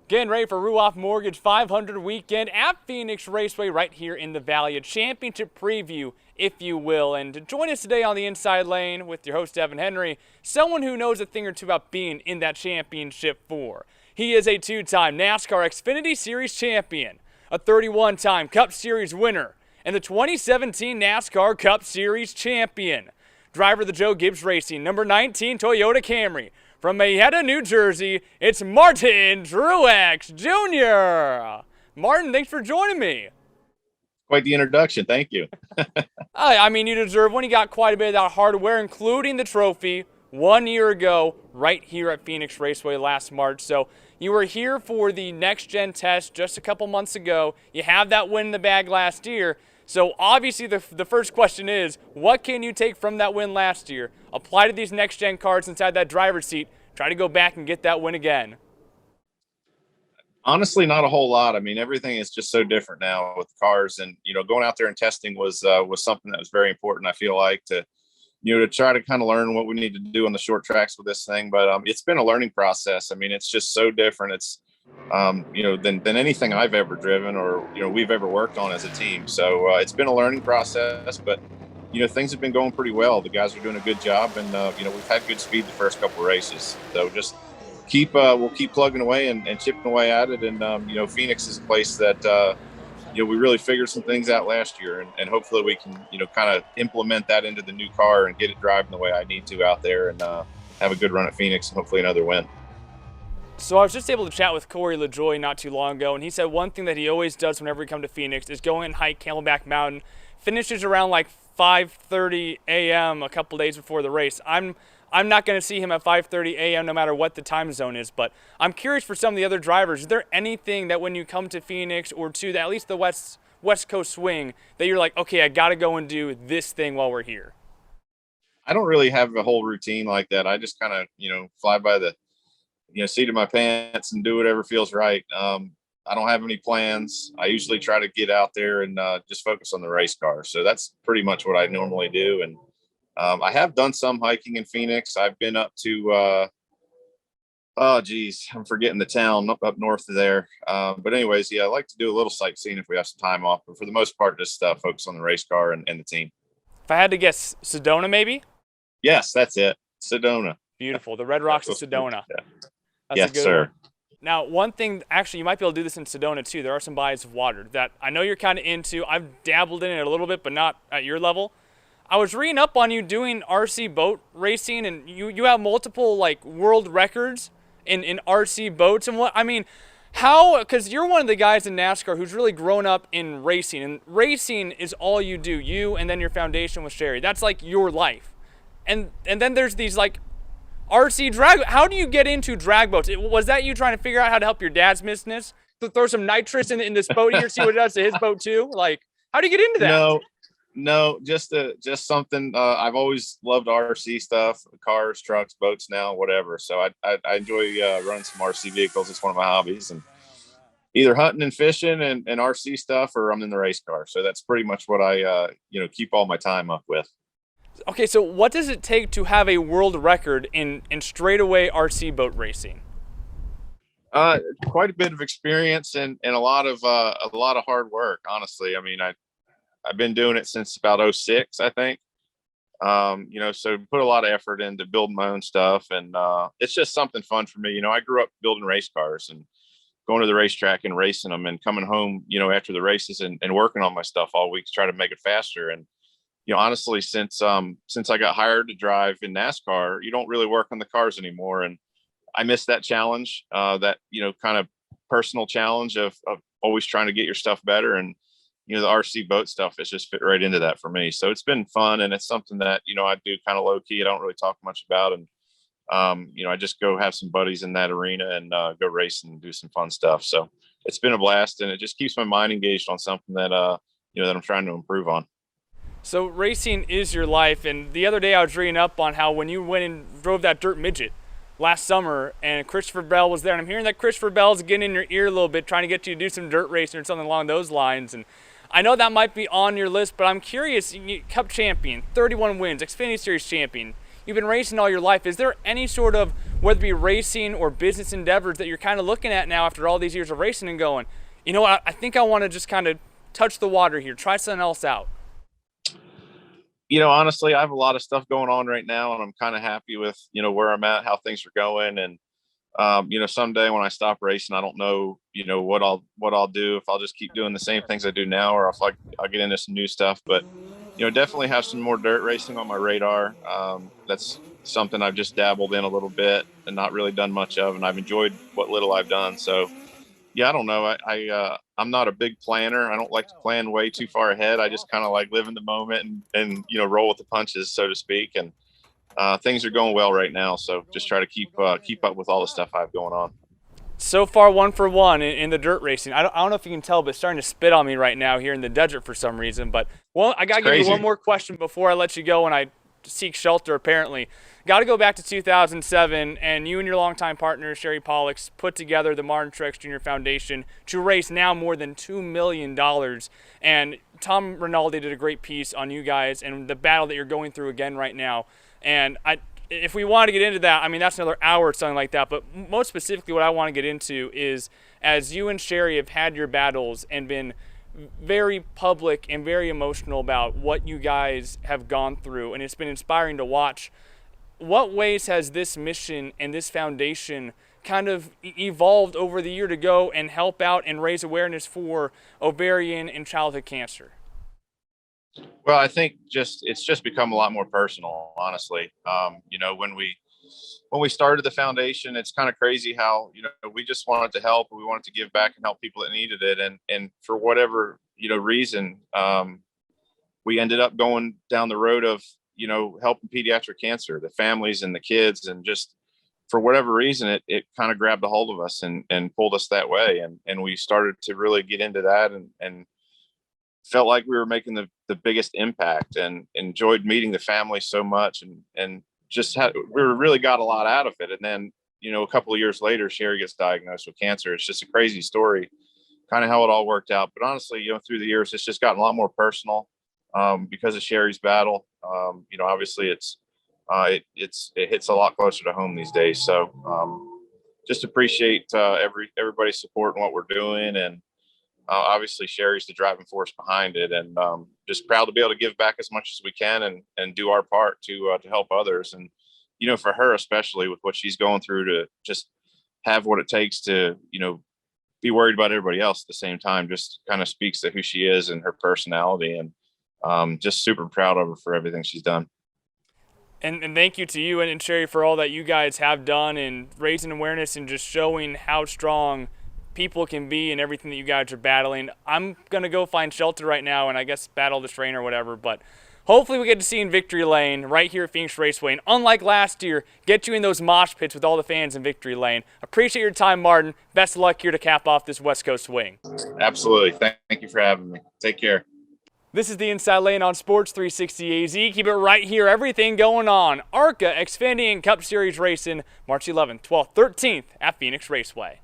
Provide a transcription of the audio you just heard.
Getting ready for Ruoff Mortgage 500 weekend at Phoenix Raceway right here in the Valley. A championship preview, if you will. And to join us today on the inside lane with your host, Devon Henry, someone who knows a thing or two about being in that championship four. He is a two-time NASCAR Xfinity Series champion, a 31-time Cup Series winner, and the 2017 NASCAR Cup Series champion. Driver of the Joe Gibbs Racing, number 19 Toyota Camry. From Mayetta, New Jersey, it's Martin Truex Jr. Martin, thanks for joining me. Quite the introduction. Thank you. I mean, you deserve one. You got quite a bit of that hardware, including the trophy 1 year ago right here at Phoenix Raceway last March. So you were here for the next-gen test just a couple months ago. You have that win in the bag last year. So obviously the first question is, what can you take from that win last year, apply to these next-gen cars inside that driver's seat, try to go back and get that win again? Honestly, not a whole lot. I mean, everything is just so different now with cars, and going out there and testing was something that was very important. I feel like to try to kind of learn what we need to do on the short tracks with this thing. But it's been a learning process. I mean, it's just so different. It's than anything I've ever driven or we've ever worked on as a team. So it's been a learning process, but things have been going pretty well. The guys are doing a good job, and we've had good speed the first couple of races. So just we'll keep plugging away and chipping away at it. And Phoenix is a place that we really figured some things out last year, and hopefully we can kind of implement that into the new car and get it driving the way I need to out there, and have a good run at Phoenix and hopefully another win. So I was just able to chat with Corey LaJoie not too long ago, and he said one thing that he always does whenever he comes to Phoenix is go and hike Camelback Mountain. Finishes around like 5:30 a.m. a couple days before the race. I'm not going to see him at 5:30 a.m. no matter what the time zone is, but I'm curious for some of the other drivers. Is there anything that when you come to Phoenix or to at least the West Coast swing that you're like, okay, I got to go and do this thing while we're here? I don't really have a whole routine like that. I just kind of fly by the seat of my pants and do whatever feels right. I don't have any plans. I usually try to get out there and just focus on the race car. So that's pretty much what I normally do. And I have done some hiking in Phoenix. I've been up to, I'm forgetting the town up north of there. But anyways, yeah, I like to do a little sightseeing if we have some time off. But for the most part, just focus on the race car and the team. If I had to guess, Sedona maybe? Yes, that's it. Sedona. Beautiful. The Red Rocks of Sedona. Yeah. That's yes, a good sir. one. Now, one thing, actually, you might be able to do this in Sedona, too. There are some bodies of water that I know you're kind of into. I've dabbled in it a little bit, but not at your level. I was reading up on you doing RC boat racing, and you have multiple, like, world records in RC boats. And what, I mean, how, because you're one of the guys in NASCAR who's really grown up in racing, and racing is all you do, you and then your foundation with Sherry. That's, like, your life. And then there's these, like, RC drag. How do you get into drag boats? Was that you trying to figure out how to help your dad's business? To throw some nitrous in this boat here, see what it does to his boat too? Like, how do you get into that? No, just something. I've always loved RC stuff, cars, trucks, boats now, whatever. So I enjoy running some RC vehicles. It's one of my hobbies, and either hunting and fishing and RC stuff, or I'm in the race car. So that's pretty much what I keep all my time up with. Okay, so what does it take to have a world record in straightaway RC boat racing? Quite a bit of experience and a lot of hard work. Honestly, I mean, I've been doing it since about 06, I think. So put a lot of effort into building my own stuff, and it's just something fun for me. I grew up building race cars and going to the racetrack and racing them, and coming home, after the races and working on my stuff all week to try to make it faster. And honestly, since I got hired to drive in NASCAR, you don't really work on the cars anymore. And I miss that challenge, that, kind of personal challenge of always trying to get your stuff better. And, the RC boat stuff has just fit right into that for me. So it's been fun. And it's something that, I do kind of low key. I don't really talk much about. And, I just go have some buddies in that arena and go race and do some fun stuff. So it's been a blast, and it just keeps my mind engaged on something that, that I'm trying to improve on. So racing is your life, and the other day I was reading up on how when you went and drove that dirt midget last summer and Christopher Bell was there, and I'm hearing that Christopher Bell's getting in your ear a little bit, trying to get you to do some dirt racing or something along those lines. And I know that might be on your list, but I'm curious, Cup champion, 31 wins, Xfinity Series champion. you've been racing all your life. Is there any sort of, whether it be racing or business endeavors, that you're kind of looking at now after all these years of racing and going, you know what, I think I want to just kind of touch the water here, try something else out? Honestly, I have a lot of stuff going on right now, and I'm kind of happy with, where I'm at, how things are going. And, someday when I stop racing, I don't know, what I'll do, if I'll just keep doing the same things I do now, or if I'll get into some new stuff. But, definitely have some more dirt racing on my radar. That's something I've just dabbled in a little bit and not really done much of. And I've enjoyed what little I've done. So, yeah, I don't know. I'm not a big planner. I don't like to plan way too far ahead. I just kind of like live in the moment and roll with the punches, so to speak. And things are going well right now. So just try to keep up with all the stuff I have going on. So far, 1 for 1 in the dirt racing. I don't know if you can tell, but it's starting to spit on me right now here in the desert for some reason. But I got to give you one more question before I let you go and I seek shelter, apparently. Got to go back to 2007, and you and your longtime partner, Sherry Pollux, put together the Martin Truex Jr. Foundation to raise now more than $2 million. And Tom Rinaldi did a great piece on you guys and the battle that you're going through again right now. And if we want to get into that, I mean, that's another hour or something like that. But most specifically, what I want to get into is, as you and Sherry have had your battles and been very public and very emotional about what you guys have gone through, and it's been inspiring to watch, what ways has this mission and this foundation kind of evolved over the year to go and help out and raise awareness for ovarian and childhood cancer? Well, I think it's just become a lot more personal, honestly. When we started the foundation, it's kind of crazy how, we just wanted to help. We wanted to give back and help people that needed it. And for whatever, reason, we ended up going down the road of, helping pediatric cancer, the families and the kids. And just for whatever reason, it kind of grabbed a hold of us and pulled us that way. And we started to really get into that and felt like we were making the biggest impact, and enjoyed meeting the family so much, and just we really got a lot out of it. And then, a couple of years later, Sherry gets diagnosed with cancer. It's just a crazy story, kind of how it all worked out. But honestly, through the years, it's just gotten a lot more personal because of Sherry's battle. Obviously it hits a lot closer to home these days. So just appreciate everybody's support in what we're doing. And obviously Sherry's the driving force behind it, and just proud to be able to give back as much as we can and do our part to help others. And, for her, especially with what she's going through, to just have what it takes to, be worried about everybody else at the same time, just kind of speaks to who she is and her personality. And just super proud of her for everything she's done. And thank you to you and Sherry for all that you guys have done in raising awareness and just showing how strong people can be and everything that you guys are battling. I'm going to go find shelter right now and I guess battle this rain or whatever, but hopefully we get to see you in Victory Lane right here at Phoenix Raceway. And unlike last year, get you in those mosh pits with all the fans in Victory Lane. Appreciate your time, Martin. Best of luck here to cap off this West Coast swing. Absolutely. Thank you for having me. Take care. This is the Inside Lane on Sports 360 AZ. Keep it right here. Everything going on. ARCA Xfinity and Cup Series racing March 11th, 12th, 13th at Phoenix Raceway.